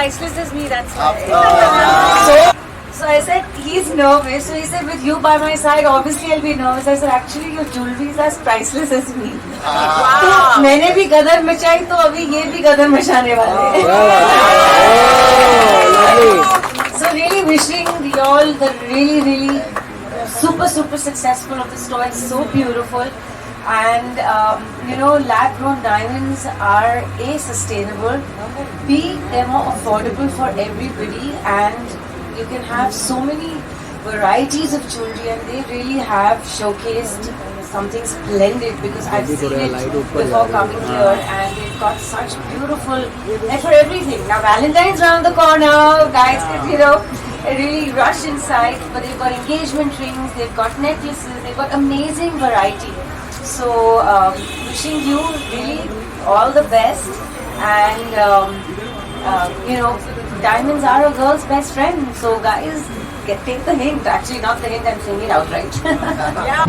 priceless as me, that's why. So I said, he's nervous. So he said, with you by my side, obviously I'll be nervous. I said, actually your jewelry is as priceless as me. तो मैंने भी गदर मचाई तो अभी ये भी गदर मचाने वाले हैं. So really wishing you all the really super successful of the store. It's so beautiful. And lab grown diamonds are A, sustainable, B, they're more affordable for everybody, and you can have so many varieties of jewelry, and they really have showcased something splendid, because I've seen it before coming here, and they've got such beautiful, and for everything. Now Valentine's around the corner, guys can really rush inside, but they've got engagement rings, they've got necklaces, they've got amazing variety. So wishing you really all the best, and diamonds are a girl's best friend. So guys, take the hint. Actually, not the hint, I'm saying it outright. Yeah.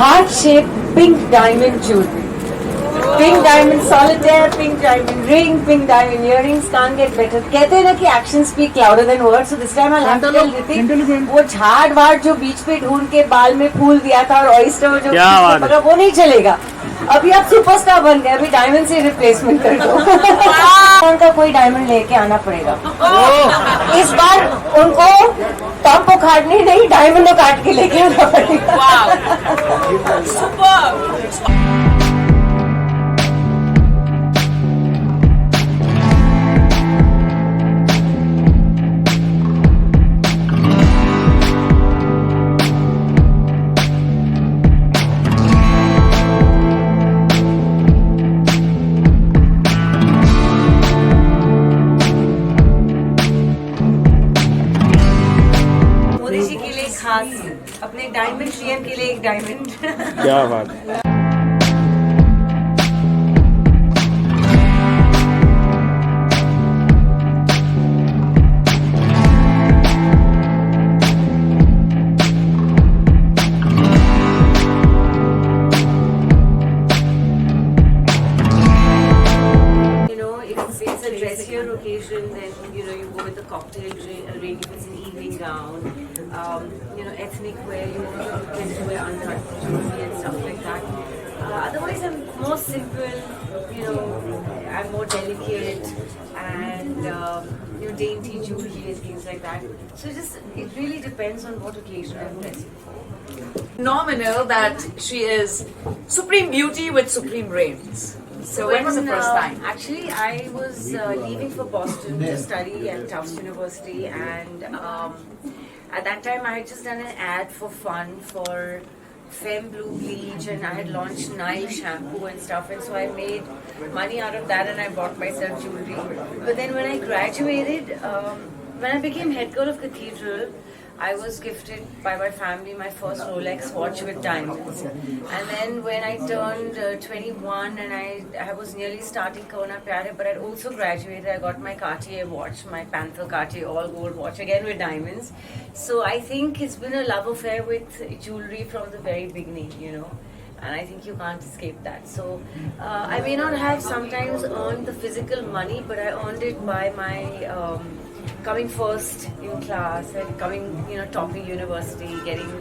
Heart-shaped pink diamond jewelry. Pink diamond solitaire, pink diamond ring, pink diamond earrings. Can't get better. कहते हैं ना कि actions speak louder than words. So this time I'll have to tell Ritik, वो झाड़ वाड़ जो बीच पे ढूंढ के बाल में फूल दिया था और ऑयस्टर जो पकड़ा, वो नहीं चलेगा. अभी आप सुपरस्टार बन गए, अभी डायमंड से रिप्लेसमेंट कर दो. उनका कोई डायमंड लेके आना पड़ेगा. इस बार उनको टॉप उखाड़ने नहीं, डायमंड काट के लेके आना पड़ेगा. सुपर. अपने डायमंड शेयर के लिए एक डायमंड. क्या बात है. It's a dressier occasion, then you go with a cocktail ring if it's an evening gown. Ethnic wear, you want to wear uncut jewelry and stuff like that. Otherwise, I'm more simple. I'm more delicate and dainty jewelry and things like that. So it really depends on what occasion I'm dressing for. Phenomenal that she is supreme beauty with supreme brains. So when was the first time? Actually, I was leaving for Boston to study at Tufts University, and at that time I had just done an ad for fun for Femme Blue Bleach, and I had launched Nile shampoo and stuff, and so I made money out of that, and I bought myself jewelry. But then when I graduated, when I became head girl of Cathedral, I was gifted by my family my first Rolex watch with diamonds. And then when I turned 21 and I was nearly starting Kauna Pyare, but I'd also graduated, I got my Cartier watch, my Panther Cartier all gold watch, again with diamonds. So I think it's been a love affair with jewelry from the very beginning, and I think you can't escape that. So I may not have sometimes earned the physical money, but I earned it by my coming first in class and coming, topping university, getting,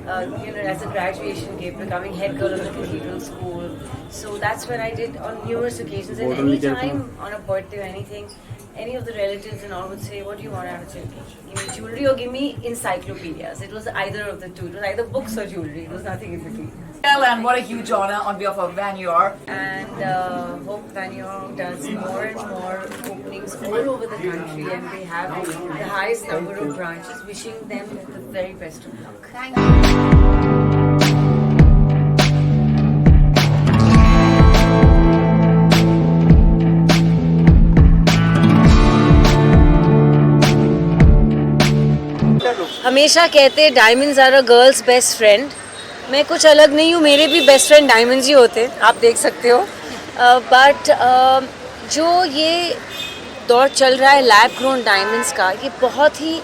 as a graduation gift, becoming head girl of the Cathedral School. So that's when I did on numerous occasions. And any time on a birthday or anything, any of the relatives and all would say, what do you want? I would say, give me jewelry or give me encyclopedias. It was either of the two. It was either books or jewelry. It was nothing in between. And what a huge honor on behalf of Vanyar. And hope Vanyar does more and more openings all over the country, and they have the highest number of branches. Wishing them the very best of luck. Thank you. Winter look. हमेशा कहते हैं diamonds are a girl's best friend. मैं कुछ अलग नहीं हूँ, मेरे भी बेस्ट फ्रेंड डायमंड्स ही होते हैं, आप देख सकते हो। बट जो ये दौर चल रहा है लैब ग्रोन डायमंड्स का, ये बहुत ही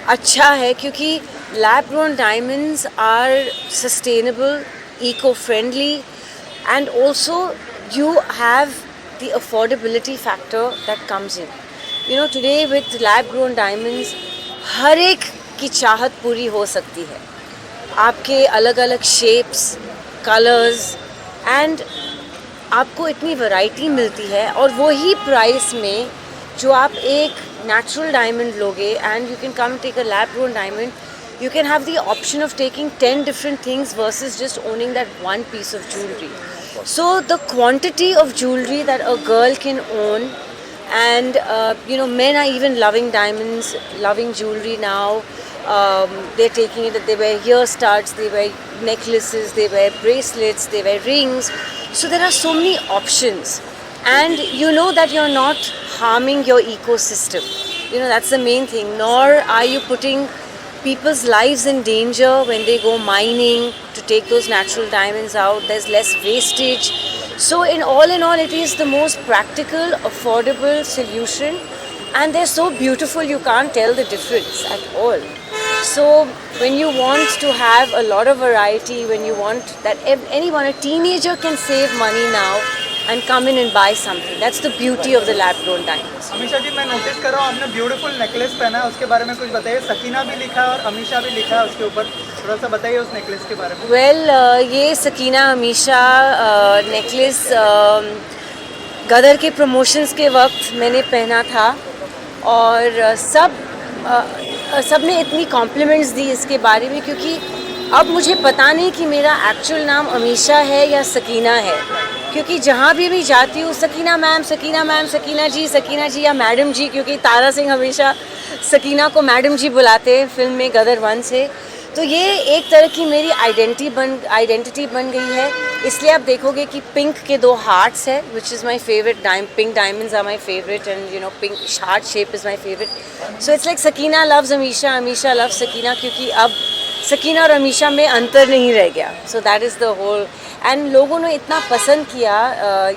अच्छा है क्योंकि lab grown diamonds are sustainable, eco friendly, and also you have the affordability factor that comes in. You know, today with lab grown diamonds, हर एक की चाहत पूरी हो सकती है। आपके अलग अलग शेप्स, कलर्स एंड आपको इतनी वैरायटी मिलती है, और वही प्राइस में जो आप एक नेचुरल डायमंड लोगे and you can come take a lab grown diamond, you can have the option of taking 10 different things versus just owning that one piece of jewelry. So the quantity of jewelry that a girl can own, and you know, men are even loving diamonds, loving jewelry now. They're taking it that they wear ear studs, they wear necklaces, they wear bracelets, they wear rings. So there are so many options, and you know that you're not harming your ecosystem. You know, that's the main thing. Nor are you putting people's lives in danger when they go mining to take those natural diamonds out. There's less wastage. So in all, it is the most practical, affordable solution, and they're so beautiful you can't tell the difference at all. So when you want to have a lot of variety, when you want that anyone, a teenager can save money now and come in and buy something. That's the beauty of the lab-grown diamonds. Amisha ji, मैं notice कर रहा हूँ आपने beautiful necklace पहना है, उसके बारे में कुछ बताइए। सकीना भी लिखा है और अमीशा भी लिखा है उसके ऊपर, थोड़ा सा बताइए उस नेकलेस के बारे में। Well, ये सकीना अमीशा नेकलेस गदर के प्रमोशंस के वक्त मैंने पहना था, और सब ने इतनी कॉम्प्लीमेंट्स दी इसके बारे में, क्योंकि अब मुझे पता नहीं कि मेरा एक्चुअल नाम अमीशा है या सकीना है, क्योंकि जहाँ भी जाती हूँ सकीना मैम, सकीना जी या मैडम जी, क्योंकि तारा सिंह हमेशा सकीना को मैडम जी बुलाते हैं फिल्म में गदर 1 से। तो ये एक तरह की मेरी आइडेंटिटी बन गई है। इसलिए आप देखोगे कि पिंक के 2 हार्ट्स है, which is my favourite. Pink diamonds are my favourite, and you know pink heart shape is my favourite. So it's like Sakina loves Amisha, Amisha loves Sakina, क्योंकि अब सकीना और अमीशा में अंतर नहीं रह गया। So that is the whole. And लोगों ने इतना पसंद किया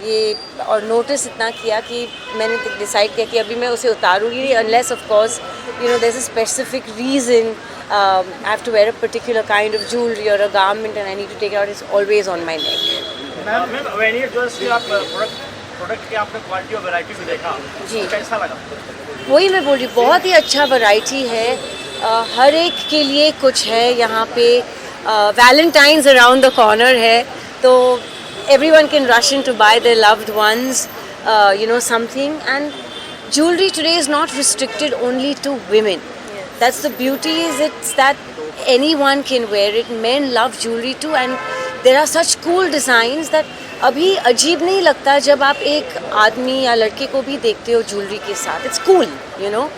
ये, और नोटिस इतना किया कि मैंने डिसाइड किया कि अभी मैं उसे उतारूँगी, unless of course you know there is a specific reason I have to wear a particular kind of jewelry or a garment and I need to take it out. It's always on my neck. Ma'am when you just आप product के आपने quality और variety भी देखा जी, कैसा लगा? वही मैं बोल रही हूँ, बहुत ही अच्छा वैरायटी है। हर एक के लिए कुछ है यहाँ पे। वैलेंटाइंस अराउंड द कॉर्नर है, तो everyone can rush in to buy their loved ones you know something. And jewelry today is not restricted only to women. That's the beauty, is it's that anyone can wear it. Men love jewelry too, and there are such cool designs that अभी अजीब नहीं लगता जब आप एक आदमी या लड़के को भी देखते हो ज्वेलरी के साथ. It's cool, you know.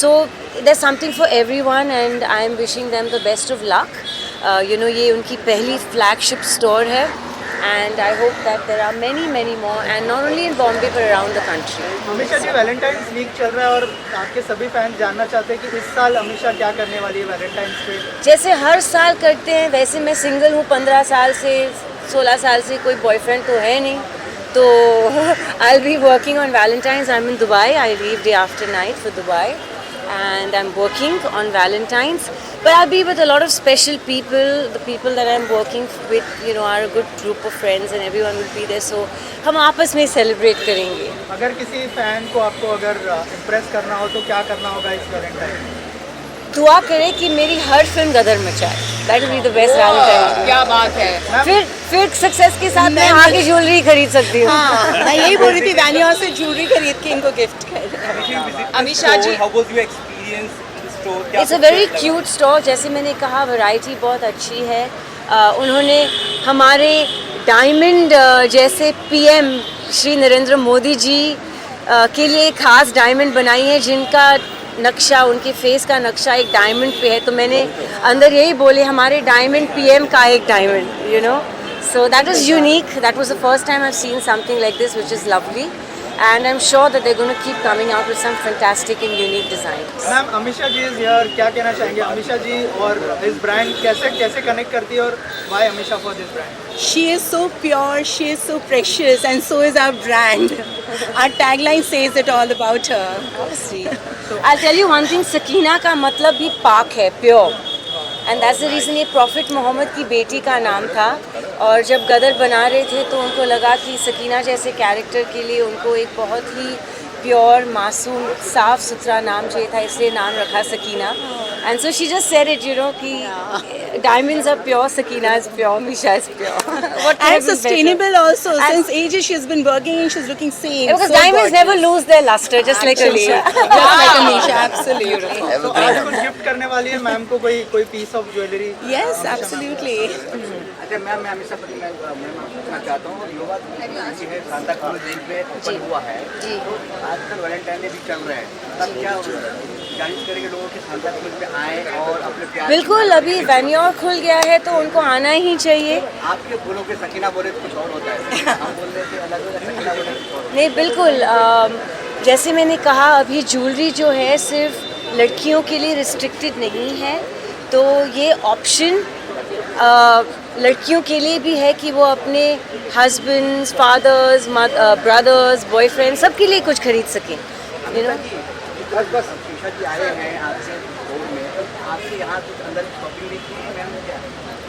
So there's something for everyone, and I am wishing them the best of luck. You know, ये उनकी पहली flagship store है. And I hope that there are many more, and not only in Bombay but around the country. Amisha ji, Valentine's week चल रहा है और आपके सभी फैंस जानना चाहते हैं कि इस साल अमीशा क्या करने वाली है वैलेंटाइंस पे। जैसे हर साल करते हैं वैसे मैं सिंगल हूँ, 15 साल से 16 साल से कोई बॉयफ्रेंड तो है नहीं, तो I'll be working on Valentine's. I'm in Dubai. I leave day after night for Dubai, and I'm working on Valentine's. But I'll be with a lot of special people. The people that I'm working with, you know, are a good group of friends, and everyone will be there. So हम आपस में celebrate करेंगे. अगर किसी fan को आपको अगर impress करना हो तो क्या करना होगा इस वैलेंटाइन? दुआ करें कि मेरी हर फिल्म गदर मचाए. That will be the best Valentine's. क्या बात है. फिर सक्सेस के साथ मैं आगे ज्वेलरी खरीद सकती हूँ. हाँ, मैं यही बोल रही थी, वैनिया से ज्वेलरी खरीद के इनको गिफ्ट कर. अमीशा जी, How was your experience in the store? It's a very cute store. जैसे मैंने कहा, वैरायटी बहुत अच्छी है. उन्होंने हमारे डायमंड जैसे पीएम श्री नरेंद्र मोदी जी के लिए खास डायमंड बनाई है, जिनका नक्शा, उनके फेस का नक्शा एक डायमंड पे है. तो मैंने अंदर यही बोले, हमारे डायमंड पीएम का एक diamond, you know. So that is unique. That was the first time I've seen something like this, which is lovely. and I'm sure that they're going to keep coming out with some fantastic and unique designs. Ma'am Amisha ji is here, क्या कहना चाहेंगे अमीषा जी और इस brand कैसे connect करती है और why Amisha for this brand? She is so pure, she is so precious, and so is our brand. Our tagline says it all about her. I'll tell you one thing, Sakina का मतलब भी पाक है, pure, and that's the reason ये profit Mohammad की बेटी का नाम था, और जब गदर बना रहे थे तो उनको लगा कि सकीना जैसे कैरेक्टर के लिए उनको एक बहुत ही प्योर, मासूम, साफ सुथरा नाम चाहिए था, इसलिए नाम रखा Sakina. And so she just said it, you know, कि diamonds are pure, Sakina is pure, Misha is pure. What could have And been sustainable better? also. Since ages she has been working and she's looking same. Because so diamonds gorgeous. never lose their luster, just like Actually, Alisha. just like Amisha, absolutely. तो आज कुछ gift करने वाली है ma'am को, कोई piece of jewellery? Yes, absolutely. अच्छा ma'am, मैं हमेशा मैं पूछना चाहता हूँ, युवा जी है सांता क्लॉज दिन पे ओपन हुआ है, जी. तो आजकल वैलेंटाइन डे भी चल रहा है, तब क्या गाइड करेंगे लोगों के सांता क्लॉज में आए और अपने प्यार? बिल्कुल, अभी वेन्योर खुल गया है तो उनको आना ही चाहिए. आपके बोलो के सकीना बोले तो कुछ और होता है, हम बोल रहे थे अलग होता है, सकीना बोले कुछ और. नहीं, बिल्कुल, जैसे मैंने कहा, अभी ज्वेलरी जो है सिर्फ लड़कियों के लिए रिस्ट्रिक्टेड नहीं है, तो ये ऑप्शन लड़कियों के लिए भी है कि वो अपने हस्बैंड्स, फादर्स, ब्रदर्स, बॉयफ्रेंड, सबके लिए कुछ खरीद सकें, यू नो. बस शीशा जी आए हैं आपसे बोर्ड में, आपके यहाँ कुछ अंदर शॉपिंग भी की है मैम क्या?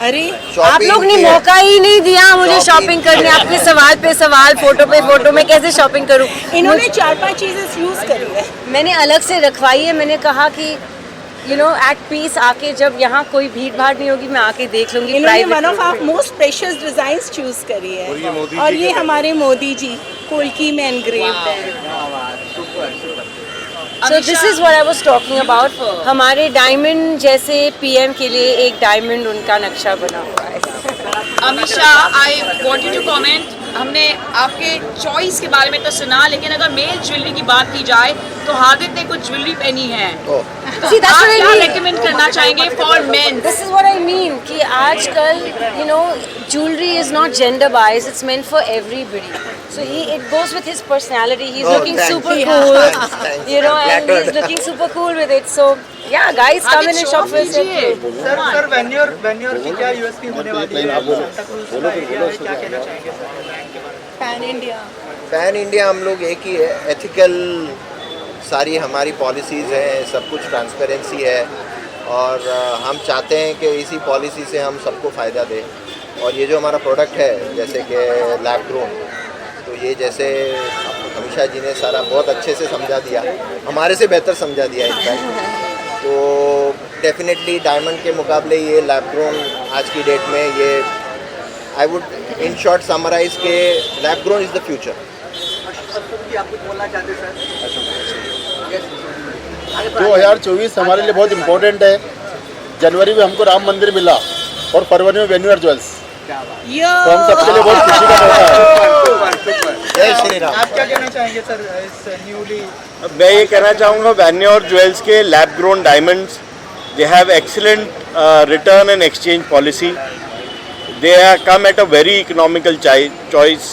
अरे आप लोग ने मौका ही नहीं दिया मुझे शॉपिंग करने. आपके सवाल पे सवाल, फोटो पे फोटो, मैं कैसे शॉपिंग करूं? इन्होंने 4-5 चीजें यूज करी है. मैंने अलग से रखवाई है. मैंने कहा कि यू नो एट पीस आके, जब यहाँ कोई भीड़ भाड़ नहीं होगी, मैं आके देख लूंगी. इन्होंने private वन ऑफ में. Our most precious designs choose करी है, और ये हमारे मोदी जी कोलकी में एनग्रेव्ड है. So this is what I was talking about. हमारे डायमंड जैसे पीएम के लिए एक डायमंड उनका नक्शा बना हुआ है. Amisha, I want you to comment. हमने आपके चॉइस के बारे में तो सुना, लेकिन अगर मेल ज्वेलरी की बात की जाए तो हादिद ने कुछ ज्वेलरी पहनी है. See, that's आप what I क्या mean. रेकमेंड करना चाहेंगे for main? This is what I mean कि आजकल you know jewelry is not gender biased, it's meant for everybody. So it goes with his personality. He's looking super cool, you know, and he's looking super cool with it. So yeah, guys, come in and shop for yourself. Sir Venyur की क्या USP होने वाली है? Santa Claus का idea है, क्या कहना चाहेंगे सर ब्रांड के बारे में? Pan India. पैन इंडिया हम लोग एक ही है, एथिकल सारी हमारी पॉलिसीज़ हैं, सब कुछ ट्रांसपेरेंसी है, और हम चाहते हैं कि इसी पॉलिसी से हम सबको फ़ायदा दें. और ये जो हमारा प्रोडक्ट है, जैसे कि लैब ग्रोन, तो ये जैसे अमीषा जी ने सारा बहुत अच्छे से समझा दिया, हमारे से बेहतर समझा दिया इनफैक्ट. तो डेफिनेटली डायमंड के मुकाबले ये लैब ग्रोन आज की डेट में ये I would in short summarise के lab grown is the future. आप कुछ बोलना चाहते हैं सर? 2024 हमारे लिए बहुत इम्पोर्टेंट है. जनवरी में हमको राम मंदिर मिला और फरवरी में वेन्यूर ज्वेल्स, तो हम सबके लिए बहुत खुशी का मौका है. जय श्री राम. आप क्या कहना चाहेंगे सर इस न्यूली? मैं ये कहना चाहूँगा, वेन्यूर ज्वेल्स के lab grown diamonds, they have excellent return and exchange policy. They come at a very economical choice.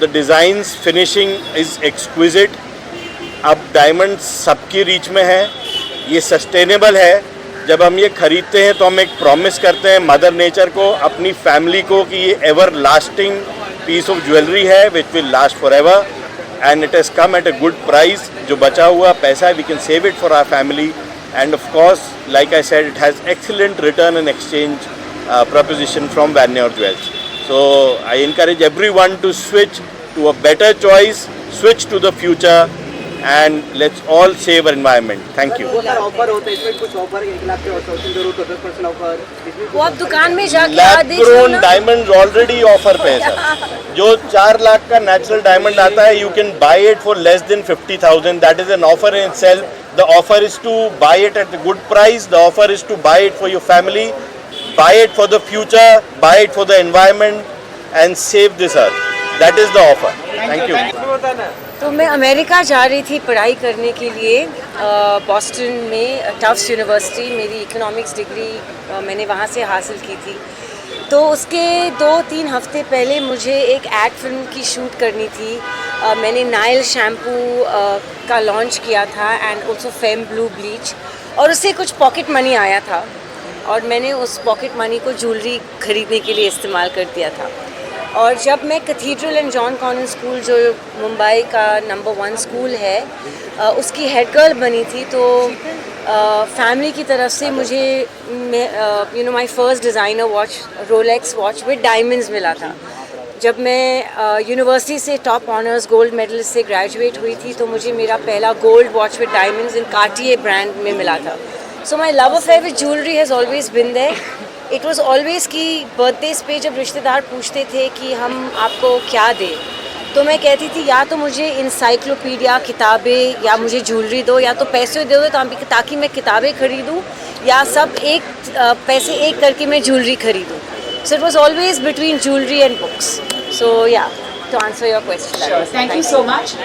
The designs finishing is exquisite. अब डायमंड सबकी रीच में है, ये सस्टेनेबल है. जब हम ये खरीदते हैं तो हम एक प्रॉमिस करते हैं मदर नेचर को, अपनी फैमिली को, कि ये everlasting piece of jewellery है which will last forever, and it has come at a good price. जो बचा हुआ पैसा है we can save it for our family, and of course like I said it has excellent return and exchange proposition from Venyur Jewels. So I encourage everyone to switch to a better choice, switch to the future, and let's all save our environment. Thank you. Offer होता है इसमें, कुछ offer 1 lakh के option जरूर तो 10% offer. वो आप दुकान में जाके लैब देख लो ग्रोन ना. डायमंड ऑलरेडी ऑफर पे है सर. जो 4 लाख का नेचुरल डायमंड आता है, you can buy it for less than 50,000. That is an offer in self. The offer is two by it at a good price. The offer is to buy it for your family. Buy it for the future, buy it for the environment, and save this earth. That is the offer. Thank you. तो मैं America जा रही थी पढ़ाई करने के लिए, Boston में टफ्ट्स यूनिवर्सिटी. मेरी इकोनॉमिक्स डिग्री मैंने वहाँ से हासिल की थी. तो उसके 2-3 हफ्ते पहले मुझे एक एड फिल्म की शूट करनी थी मैंने नाइल शैम्पू का लॉन्च किया था and also fame blue bleach, और उससे कुछ पॉकेट मनी आया था और मैंने उस पॉकेट मनी को ज्वेलरी खरीदने के लिए इस्तेमाल कर दिया था। और जब मैं cathedral and John convent school, जो मुंबई का नंबर 1 स्कूल है, उसकी हेड गर्ल बनी थी, तो फैमिली की तरफ से मुझे my first designer watch, Rolex watch with diamonds मिला था। जब मैं यूनिवर्सिटी से टॉप ऑनर्स गोल्ड मेडलिस्ट से ग्रेजुएट हुई थी, तो मुझे मेरा पहला gold watch with diamonds in Cartier brand में मिला था। So my love affair with jewellery has always been there. It was always कि बर्थडेज पे जब रिश्तेदार पूछते थे कि हम आपको क्या दें, तो मैं कहती थी या तो मुझे इंसाइक्लोपीडिया किताबें, या मुझे ज्वेलरी दो, या तो पैसे दो ताकि मैं किताबें खरीदूँ, या सब पैसे एक करके मैं ज्वेलरी खरीदूँ। So it was always between jewelry and books. So yeah, to answer your question. Sure. Thank you so much.